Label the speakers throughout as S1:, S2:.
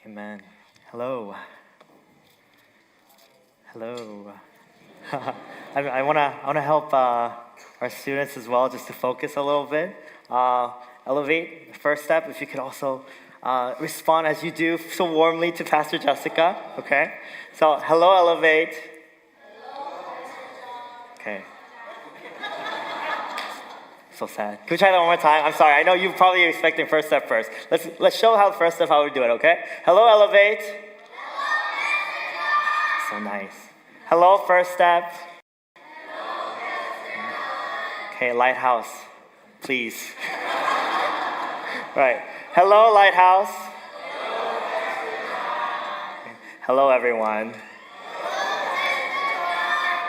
S1: Amen. Hello. Hello. I wanna help our students as well, just to focus a little bit. Elevate, first step. If you could also respond as you do so warmly to Pastor Jessica. Okay. So hello, Elevate. Okay. So sad. Can we try that one more time? I'm sorry. I know you're probably expecting first step first. Let's show how first step how we do it. Okay. Hello, Elevate. So nice. Hello, first step. Okay, Lighthouse, please. Right. Hello, Lighthouse. Hello, everyone.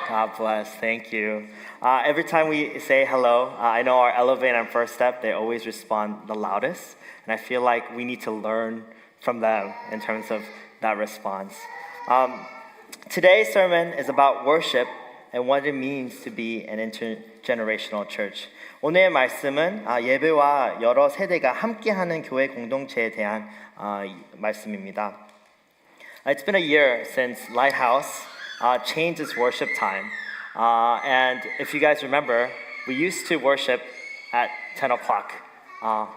S1: God bless. Thank you. Every time we say hello, I know our Elevate and First Step, they always respond the loudest. And I feel like we need to learn from them in terms of that response. Today's sermon is about worship and what it means to be an intergenerational church. 오늘의 말씀은 예배와 여러 세대가 함께하는 교회 공동체에 대한 말씀입니다. It's been a year since Lighthouse changed its worship time. And if you guys remember, we used to worship at 10 o'clock.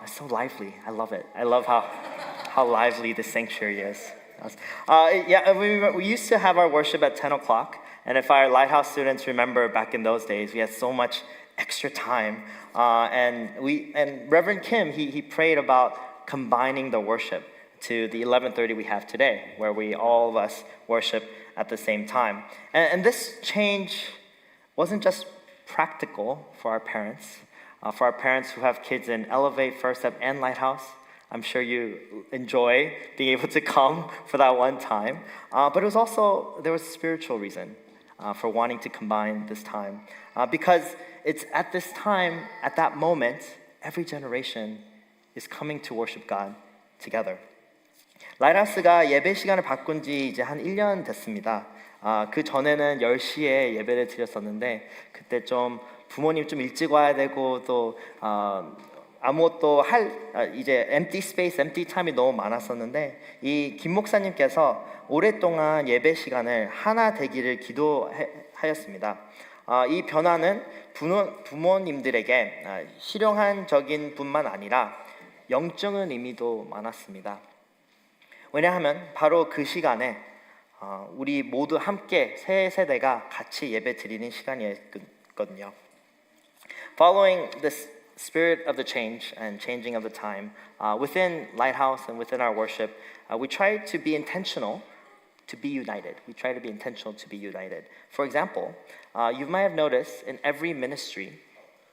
S1: It's so lively. I love it. I love how lively the sanctuary is. We used to have our worship at 10 o'clock. And if our Lighthouse students remember back in those days, we had so much extra time. And Reverend Kim, he prayed about combining the worship to the 11:30 we have today, where we all of us worship at the same time. And this change wasn't just practical for our parents. For our parents who have kids in Elevate, First Step, and Lighthouse, I'm sure you enjoy being able to come for that one time. But it was also, there was a spiritual reason for wanting to combine this time. Because it's at this time, at that moment, every generation is coming to worship God together. 라이라스가 예배 시간을 바꾼 지 이제 한 1년 됐습니다. 그 전에는 10시에 예배를 드렸었는데 그때 좀 부모님 좀 일찍 와야 되고 또 아무것도 이제 empty space, empty time이 너무 많았었는데 이 김 목사님께서 오랫동안 예배 시간을 하나 되기를 기도하였습니다. 이 변화는 부모님들에게 실용적인 뿐만 아니라 영적인 의미도 많았습니다. 왜냐하면 바로 그 시간에 우리 모두 함께 세 세대가 같이 예배 드리는 시간이었거든요. Following this spirit of the change and changing of the time, within Lighthouse and within our worship, we try to be intentional to be united. We try to be intentional to be united. For example, you might have noticed in every ministry,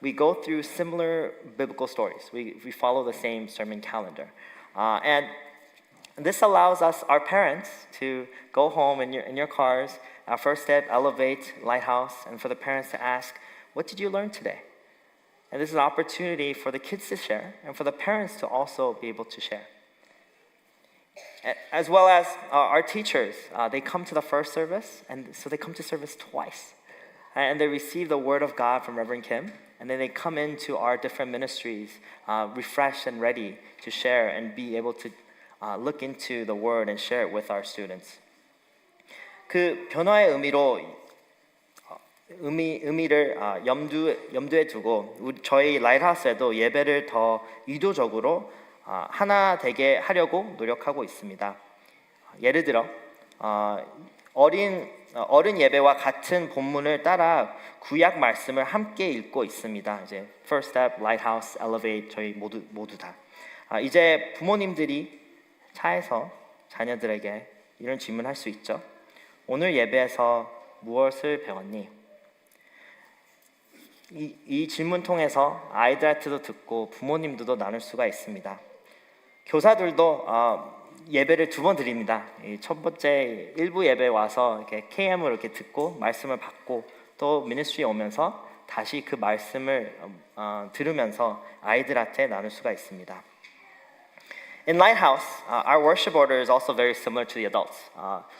S1: we go through similar biblical stories. We follow the same sermon calendar. And this allows us, our parents, to go home in your cars, our First Step, Elevate, Lighthouse, and for the parents to ask, what did you learn today? And this is an opportunity for the kids to share and for the parents to also be able to share. As well as our teachers, they come to the first service, and so they come to service twice. And they receive the word of God from Reverend Kim, and then they come into our different ministries, refreshed and ready to share and be able to look into the word and share it with our students. 그 변화의 의미를 염두에 두고 저희 라이트하우스에도 예배를 더 의도적으로 하나 되게 하려고 노력하고 있습니다. 예를 들어 어른 예배와 같은 본문을 따라 구약 말씀을 함께 읽고 있습니다. 이제 First Step, Lighthouse, Elevate 저희 모두 다. 이제 부모님들이 차에서 자녀들에게 이런 질문할 수 있죠. 오늘 예배에서 무엇을 배웠니? 이 질문 통해서 아이들한테도 듣고 부모님들도 나눌 수가 있습니다. 교사들도 예배를 2번 드립니다. 첫 번째 일부 예배 와서 이렇게 KM을 이렇게 듣고 말씀을 받고 또 미니스트리에 오면서 다시 그 말씀을 들으면서 아이들한테 나눌 수가 있습니다. In Lighthouse, our worship order is also very similar to the adults.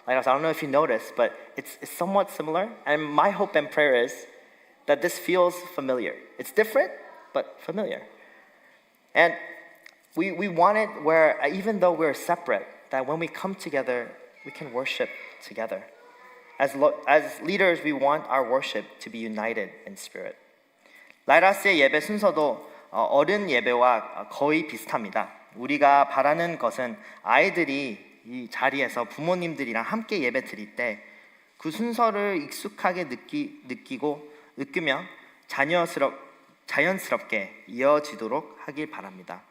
S1: Lighthouse, I don't know if you noticed, but it's somewhat similar. And my hope and prayer is that this feels familiar. It's different, but familiar. And we want it where even though we're separate, that when we come together, we can worship together. As leaders, we want our worship to be united in spirit. 라이라스의 예배 순서도 어른 예배와 거의 비슷합니다. 우리가 바라는 것은 아이들이 이 자리에서 부모님들이랑 함께 예배 드릴 때 그 순서를 익숙하게 느끼며 자연스럽게 이어지도록 하길 바랍니다.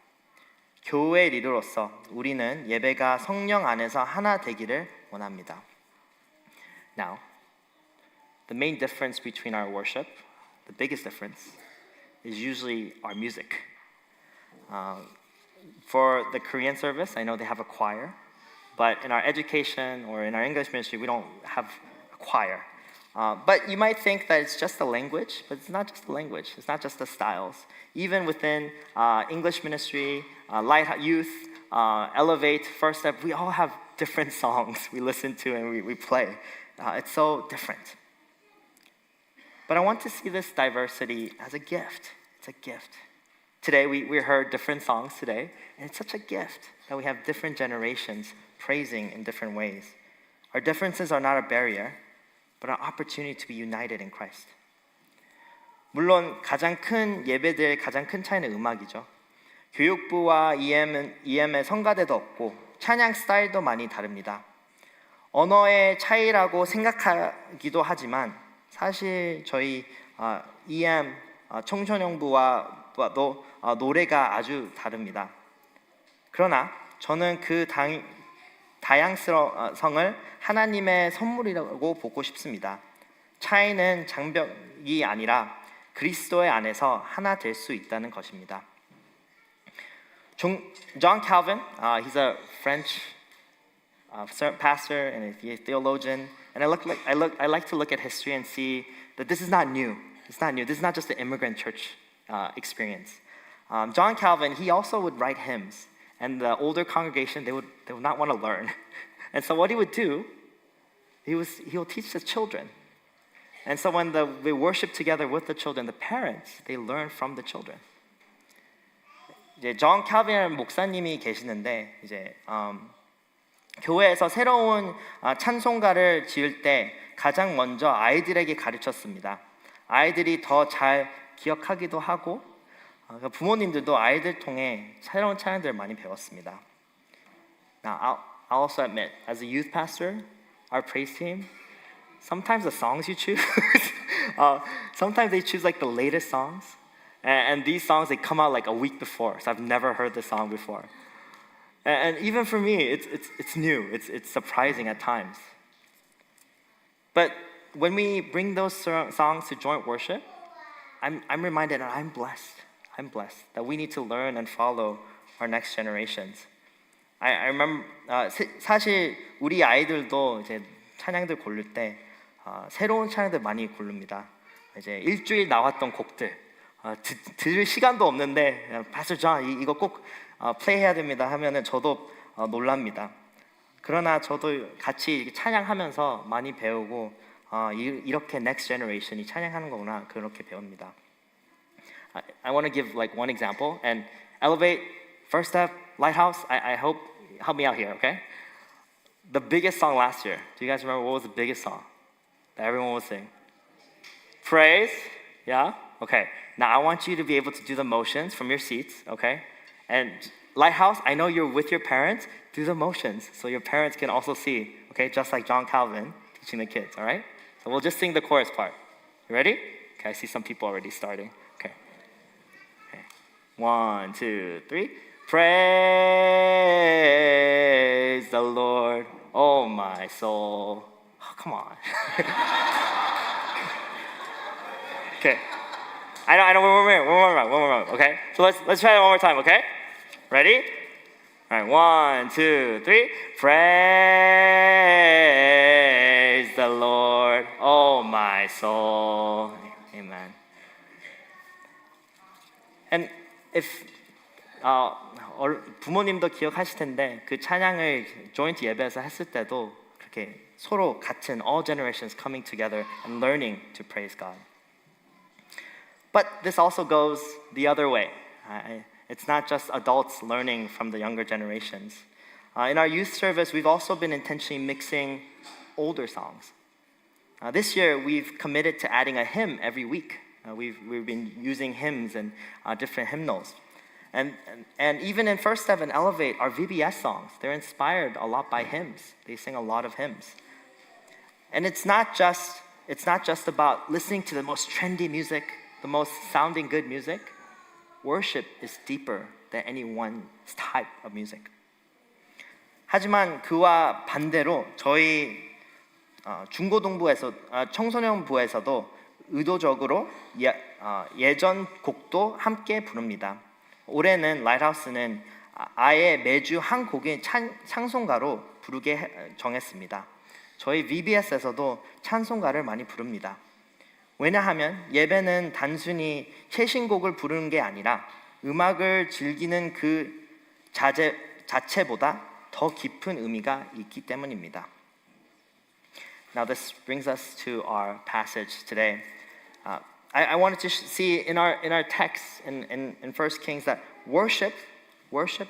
S1: 교회 리더로서 우리는 예배가 성령 안에서 하나 되기를 원합니다. Now, the main difference between our worship, the biggest difference, is usually our music. For the Korean service, I know they have a choir, but in our education or in our English ministry, we don't have a choir. But you might think that it's just the language, but it's not just the language. It's not just the styles. Even within English ministry, Light Youth, Elevate, First Step, we all have different songs we listen to and we play. It's so different. But I want to see this diversity as a gift. It's a gift. Today, we heard different songs today, and it's such a gift that we have different generations praising in different ways. Our differences are not a barrier, but an opportunity to be united in Christ. 물론 예배들의 가장 큰 차이는 음악이죠. 교육부와 EM의 성가대도 없고 찬양 스타일도 많이 다릅니다. 언어의 차이라고 생각하기도 하지만 사실 저희 EM 청소년부와도 노래가 아주 다릅니다. 그러나 저는 그 다양성을 하나님의 선물이라고 보고 싶습니다. 차이는 장벽이 아니라 그리스도의 안에서 하나 될 수 있다는 것입니다. John Calvin, he's a French pastor and a theologian, and I like to look at history and see that this is not new. It's not new. This is not just the immigrant church experience. John Calvin, he also would write hymns, and the older congregation they would not want to learn, and so what he would do, he would teach the children, and so when we worship together with the children, the parents they learn from the children. 이제 존 칼빈 목사님이 계시는데 이제 교회에서 새로운 찬송가를 지을 때 가장 먼저 아이들에게 가르쳤습니다. 아이들이 더 잘 기억하기도 하고 부모님들도 아이들 통해 새로운 찬양들을 많이 배웠습니다. Now, I'll also admit, as a youth pastor, our praise team, sometimes the songs you choose, sometimes they choose like the latest songs, and these songs they come out like a week before, so I've never heard the song before. And even for me, it's new, it's surprising at times. But when we bring those songs to joint worship, I'm reminded that I'm blessed that we need to learn and follow our next generations. I remember 사실 우리 아이들도 이제 찬양들 고를 때 새로운 찬양들 많이 고릅니다. 이제 일주일 나왔던 곡들 들을 시간도 없는데 Pastor John 이거 꼭 플레이해야 됩니다 하면은 저도 놀랍니다. 그러나 저도 같이 찬양하면서 많이 배우고 이렇게 next generation이 찬양하는 거구나 그렇게 배웁니다. I want to give like one example and Elevate, First Step, Lighthouse. I hope help me out here, okay? The biggest song last year. Do you guys remember what was the biggest song that everyone would sing? Praise, yeah. Okay. Now I want you to be able to do the motions from your seats, okay? And Lighthouse, I know you're with your parents. Do the motions so your parents can also see, okay? Just like John Calvin teaching the kids, all right? So we'll just sing the chorus part. You ready? Okay, I see some people already starting. Okay. 1, 2, 3. Praise the Lord, oh my soul. Oh, come on. Okay. I know. One more round. Okay. So let's try it one more time. Okay. Ready? All right. 1, 2, 3. Praise the Lord, oh my soul. Amen. And if 부모님도 기억하실 텐데 그 찬양을 joint 예배에서 했을 때도 그렇게 서로 같은 all generations coming together and learning to praise God. But this also goes the other way. It's not just adults learning from the younger generations. In our youth service, we've also been intentionally mixing older songs. This year, we've committed to adding a hymn every week. We've been using hymns and different hymnals. And even in First Step and Elevate, our VBS songs, they're inspired a lot by hymns. They sing a lot of hymns. And it's not just about listening to the most trendy music, the most sounding good music. Worship is deeper than any one type of music. 하지만 그와 반대로 저희 중고등부에서 청소년부에서도 의도적으로 예전 곡도 함께 부릅니다. 올해는 라이트하우스는 아예 매주 한 곡의 찬송가로 부르게 정했습니다. 저희 VBS에서도 찬송가를 많이 부릅니다. 왜냐하면 예배는 단순히 최신곡을 부르는 게 아니라 음악을 즐기는 그 자체보다 더 깊은 의미가 있기 때문입니다. Now this brings us to our passage today. I wanted to see in our text in 1 Kings that worship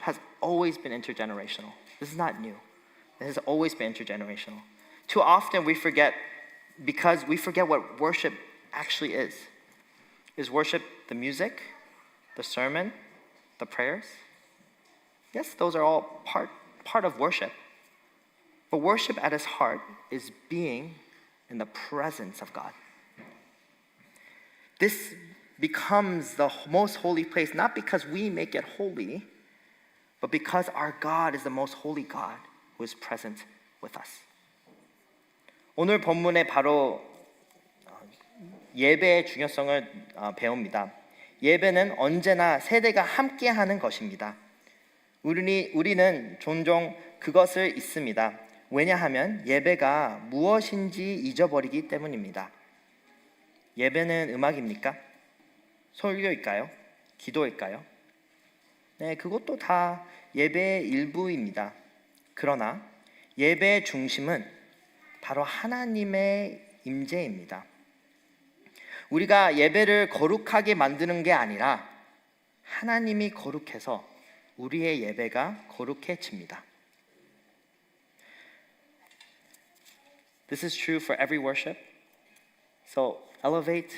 S1: has always been intergenerational. This is not new. It has always been intergenerational. Too often we forget what worship actually is. Is worship the music, the sermon, the prayers? Yes, those are all part of worship. But worship at its heart is being in the presence of God. This becomes the most holy place, not because we make it holy, but because our God is the most holy God who is present with us. 오늘 본문에 바로 예배의 중요성을 배웁니다. 예배는 언제나 세대가 함께하는 것입니다. 우리는 종종 그것을 잊습니다. 왜냐하면 예배가 무엇인지 잊어버리기 때문입니다. 예배는 음악입니까? 설교일까요? 기도일까요? 네, 그것도 다 예배의 일부입니다. 그러나 예배의 중심은 바로 하나님의 임재입니다. 우리가 예배를 거룩하게 만드는 게 아니라 하나님이 거룩해서 우리의 예배가 거룩해집니다. This is true for every worship. So Elevate,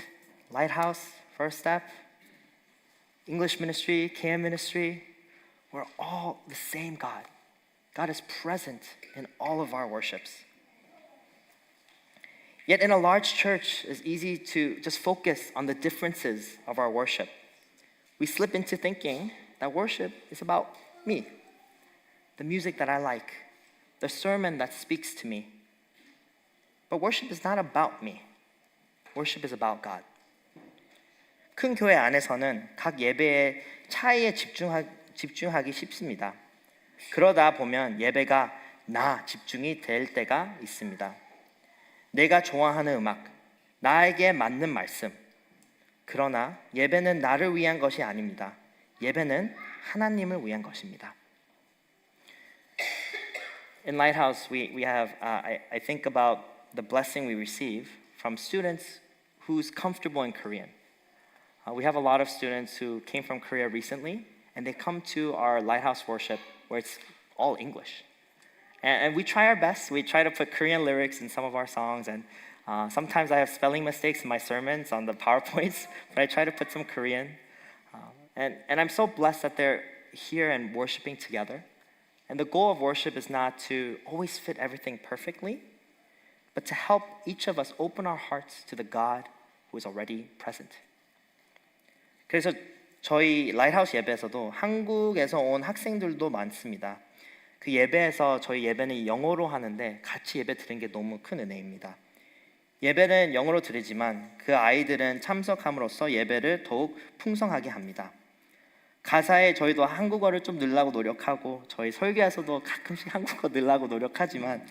S1: Lighthouse, First Step, English ministry, KM ministry, we're all the same God. God is present in all of our worships. Yet in a large church, it's easy to just focus on the differences of our worship. We slip into thinking that worship is about me, the music that I like, the sermon that speaks to me. But worship is not about me. Worship is about God. 큰 교회 안에서는 각 예배의 차이에 집중하기 쉽습니다. 그러다 보면 예배가 나 집중이 될 때가 있습니다. 내가 좋아하는 음악, 나에게 맞는 말씀. 그러나 예배는 나를 위한 것이 아닙니다. 예배는 하나님을 위한 것입니다. In Lighthouse, we have, I think about the blessing we receive from students who's comfortable in Korean. We have a lot of students who came from Korea recently, and they come to our Lighthouse worship where it's all English. And we try our best. We try to put Korean lyrics in some of our songs, and sometimes I have spelling mistakes in my sermons on the PowerPoints, but I try to put some Korean. And I'm so blessed that they're here and worshiping together. And the goal of worship is not to always fit everything perfectly, but to help each of us open our hearts to the God who is already present. 그래서 저희 라이트하우스 예배에서도 한국에서 온 학생들도 많습니다. 그 예배에서 저희 예배는 영어로 하는데 같이 예배 드리는 게 너무 큰 은혜입니다. 예배는 영어로 드리지만 그 아이들은 참석함으로써 예배를 더욱 풍성하게 합니다. 가사에 저희도 한국어를 좀 넣으려고 노력하고 저희 설교에서도 가끔씩 한국어 넣으려고 노력하지만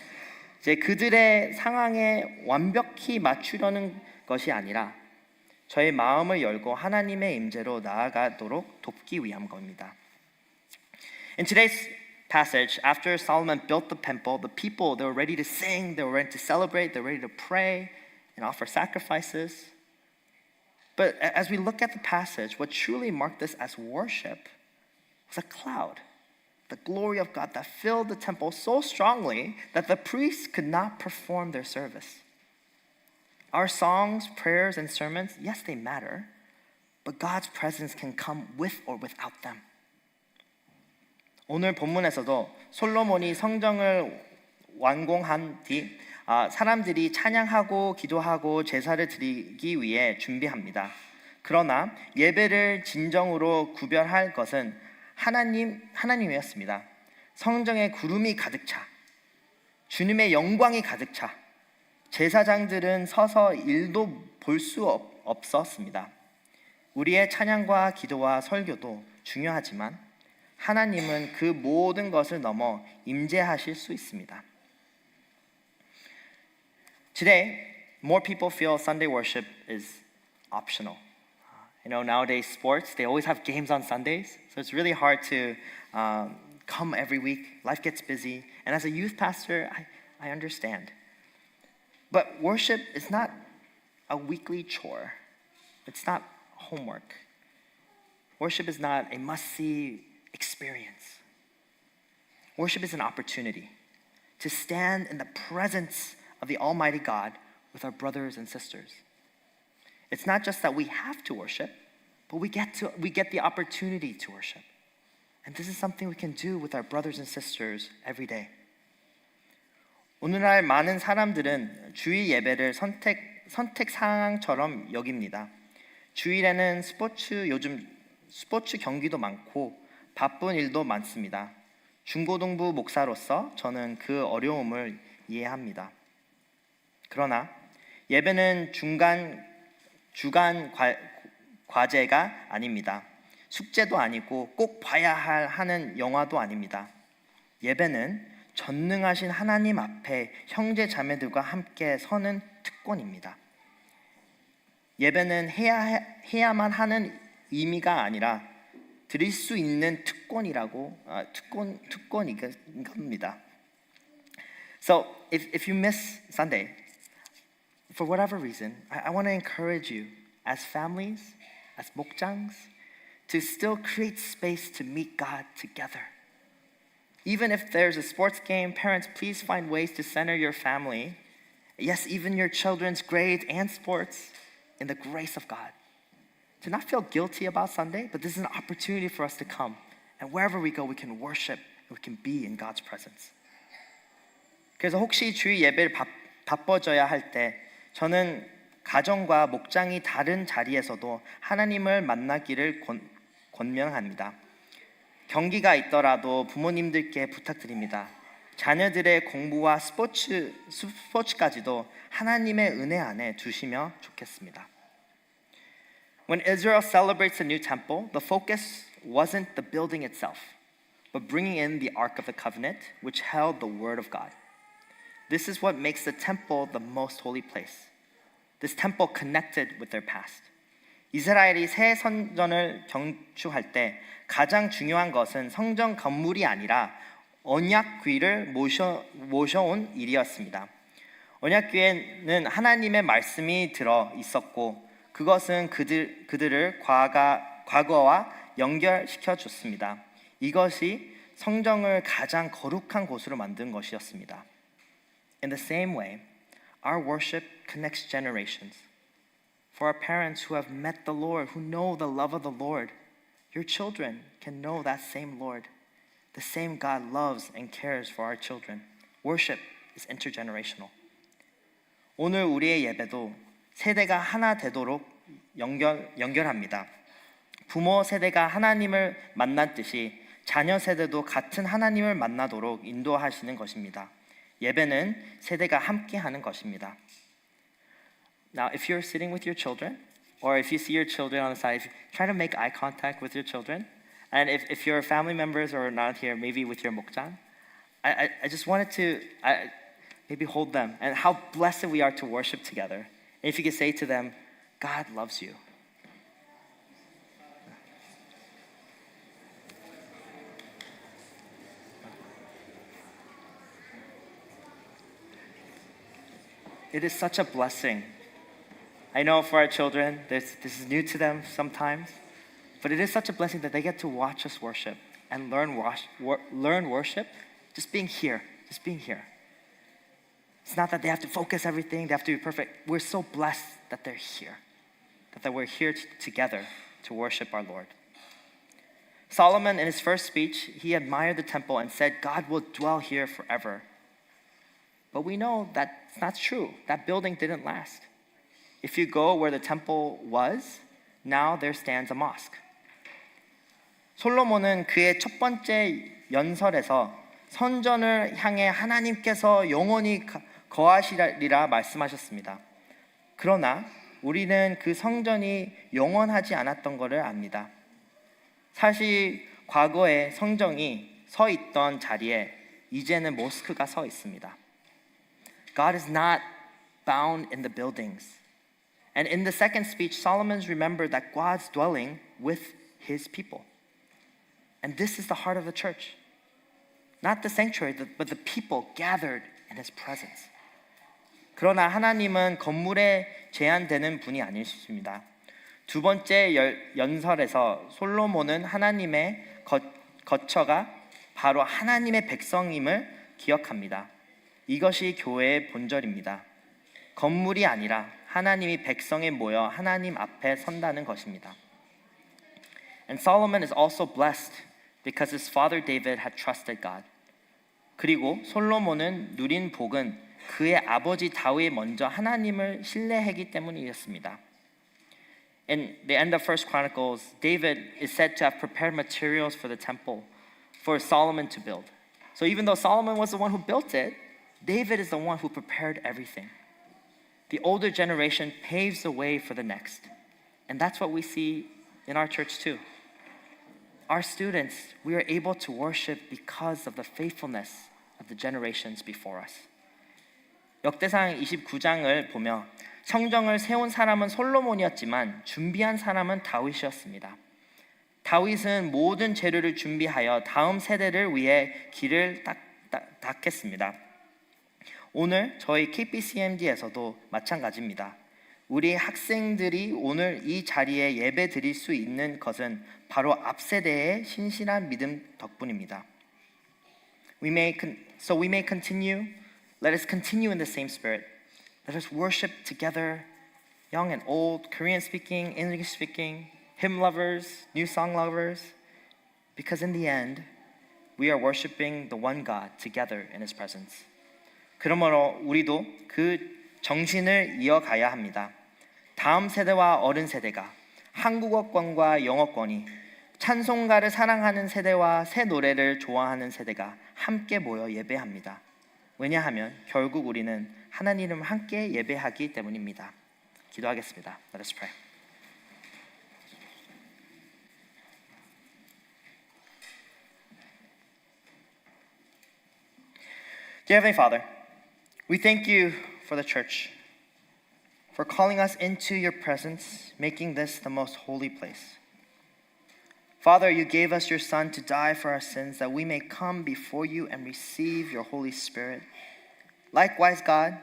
S1: 이제 그들의 상황에 완벽히 맞추려는 것이 아니라 저희 마음을 열고 하나님의 임재로 나아가도록 돕기 위한 겁니다. In today's passage, after Solomon built the temple, the people, they were ready to sing, they were ready to celebrate, they were ready to pray and offer sacrifices. But as we look at the passage, what truly marked this as worship was a cloud. the glory of God that filled the temple so strongly that the priests could not perform their service. Our songs, prayers, and sermons, yes, they matter, but God's presence can come with or without them. 오늘 본문에서도 솔로몬이 성전을 완공한 뒤 사람들이 찬양하고 기도하고 제사를 드리기 위해 준비합니다. 그러나 예배를 진정으로 구별할 것은 하나님이었습니다. 성전에 구름이 가득 차, 주님의 영광이 가득 차, 제사장들은 서서 일도 볼 수 없었습니다. 우리의 찬양과 기도와 설교도 중요하지만 하나님은 그 모든 것을 넘어 임재하실 수 있습니다. Today, more people feel Sunday worship is optional. Nowadays sports, they always have games on Sundays, so it's really hard to come every week. Life gets busy, and as a youth pastor, I understand. But worship is not a weekly chore. It's not homework. Worship is not a must-see experience. Worship is an opportunity to stand in the presence of the Almighty God with our brothers and sisters. It's not just that we have to worship, but we get the opportunity to worship. And this is something we can do with our brothers and sisters every day. 오늘날 많은 사람들은 주일 예배를 선택 사항처럼 여깁니다. 주일에는 요즘 스포츠 경기도 많고 바쁜 일도 많습니다. 중고등부 목사로서 저는 그 어려움을 이해합니다. 그러나 예배는 주간 과제가 아닙니다. 숙제도 아니고 꼭 봐야 하는 영화도 아닙니다. 예배는 전능하신 하나님 앞에 형제 자매들과 함께 서는 특권입니다. 예배는 해야만 하는 의미가 아니라 드릴 수 있는 특권인 겁니다. So if you miss Sunday, for whatever reason, I want to encourage you as families, as 목장s, to still create space to meet God together. Even if there's a sports game, parents, please find ways to center your family, yes, even your children's grades and sports, in the grace of God. To not feel guilty about Sunday, but this is an opportunity for us to come. And wherever we go, we can worship and we can be in God's presence. 그래서 혹시 주일 예배를 바빠져야 할 때 저는 가정과 목장이 다른 자리에서도 하나님을 만나기를 권면합니다. 경기가 있더라도 부모님들께 부탁드립니다. 자녀들의 공부와 스포츠까지도 하나님의 은혜 안에 두시면 좋겠습니다. When Israel celebrates the new temple, the focus wasn't the building itself, but bringing in the Ark of the Covenant, which held the Word of God. This is what makes the temple the most holy place. This temple connected with their past. 이스라엘이 새 성전을 건축할 때 가장 중요한 것은 성전 건물이 아니라 언약궤를 모셔온 일이었습니다. 언약궤에는 하나님의 말씀이 들어 있었고 그것은 그들을 과거와 연결시켜 줬습니다. 이것이 성전을 가장 거룩한 곳으로 만든 것이었습니다. In the same way, our worship connects generations. For our parents who have met the Lord, who know the love of the Lord, your children can know that same Lord. The same God loves and cares for our children. Worship is intergenerational. 오늘 우리의 예배도 세대가 하나 되도록 연결합니다. 부모 세대가 하나님을 만났듯이 자녀 세대도 같은 하나님을 만나도록 인도하시는 것입니다. 예배는 세대가 함께하는 것입니다. Now, if you're sitting with your children, or if you see your children on the side, try to make eye contact with your children. And if your family members are not here, maybe with your 목장, I just wanted to maybe hold them and how blessed we are to worship together. And if you could say to them, God loves you. It is such a blessing. I know for our children, this is new to them sometimes, but it is such a blessing that they get to watch us worship. and learn worship just being here, just being here. It's not that they have to focus everything, they have to be perfect. We're so blessed that they're here, that we're here together to worship our Lord. Solomon, in his first speech, he admired the temple and said, God will dwell here forever. But we know that's not true. That building didn't last. If you go where the temple was, now there stands a mosque. 솔로몬은 그의 첫 번째 연설에서 성전을 향해 하나님께서 영원히 거하시리라 말씀하셨습니다. 그러나 우리는 그 성전이 영원하지 않았던 것을 압니다. 사실 과거에 성전이 서 있던 자리에 이제는 모스크가 서 있습니다. God is not bound in the buildings. And in the second speech, Solomon remembered that God's dwelling with his people. And this is the heart of the church. Not the sanctuary, but the people gathered in his presence. 그러나 하나님은 건물에 제한되는 분이 아니십니다. 두 번째 연설에서 솔로몬은 하나님의 거처가 바로 하나님의 백성임을 기억합니다. 이것이 교회의 본절입니다. 건물이 아니라 하나님이 백성에 모여 하나님 앞에 선다는 것입니다. And Solomon is also blessed because his father David had trusted God. 그리고 솔로몬은 누린 복은 그의 아버지 다윗이 먼저 하나님을 신뢰했기 때문이었습니다. In the end of 1 Chronicles, David is said to have prepared materials for the temple for Solomon to build. So even though Solomon was the one who built it, David is the one who prepared everything. The older generation paves the way for the next. And that's what we see in our church too. Our students, we are able to worship because of the faithfulness of the generations before us. 역대상 29장을 보며 성전을 세운 사람은 솔로몬이었지만 준비한 사람은 다윗이었습니다. 다윗은 모든 재료를 준비하여 다음 세대를 위해 길을 닦겠습니다. 오늘 저희 KPCMD에서도 마찬가지입니다. 우리 학생들이 오늘 이 자리에 예배 드릴 수 있는 것은 바로 앞 세대의 신실한 믿음 덕분입니다. So we may continue. Let us continue in the same spirit. Let us worship together, young and old, Korean speaking, English speaking, hymn lovers, new song lovers, because in the end, we are worshiping the one God together in His presence. 그러므로 우리도 그 정신을 이어가야 합니다. 다음 세대와 어른 세대가 한국어권과 영어권이 찬송가를 사랑하는 세대와 새 노래를 좋아하는 세대가 함께 모여 예배합니다. 왜냐하면 결국 우리는 하나님을 함께 예배하기 때문입니다. 기도하겠습니다. Let us pray. Dear Heavenly Father, we thank you for the church, for calling us into your presence, making this the most holy place. Father, you gave us your Son to die for our sins, that we may come before you and receive your Holy Spirit. Likewise, God,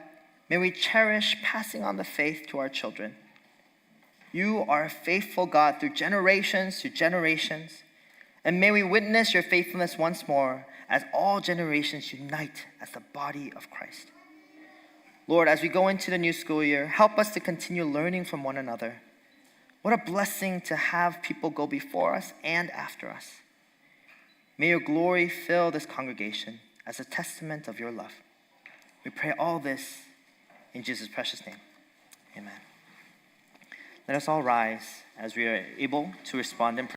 S1: may we cherish passing on the faith to our children. You are a faithful God through generations to generations, and may we witness your faithfulness once more as all generations unite as the body of Christ. Lord, as we go into the new school year, help us to continue learning from one another. What a blessing to have people go before us and after us. May your glory fill this congregation as a testament of your love. We pray all this in Jesus' precious name. Amen. Let us all rise as we are able to respond in prayer.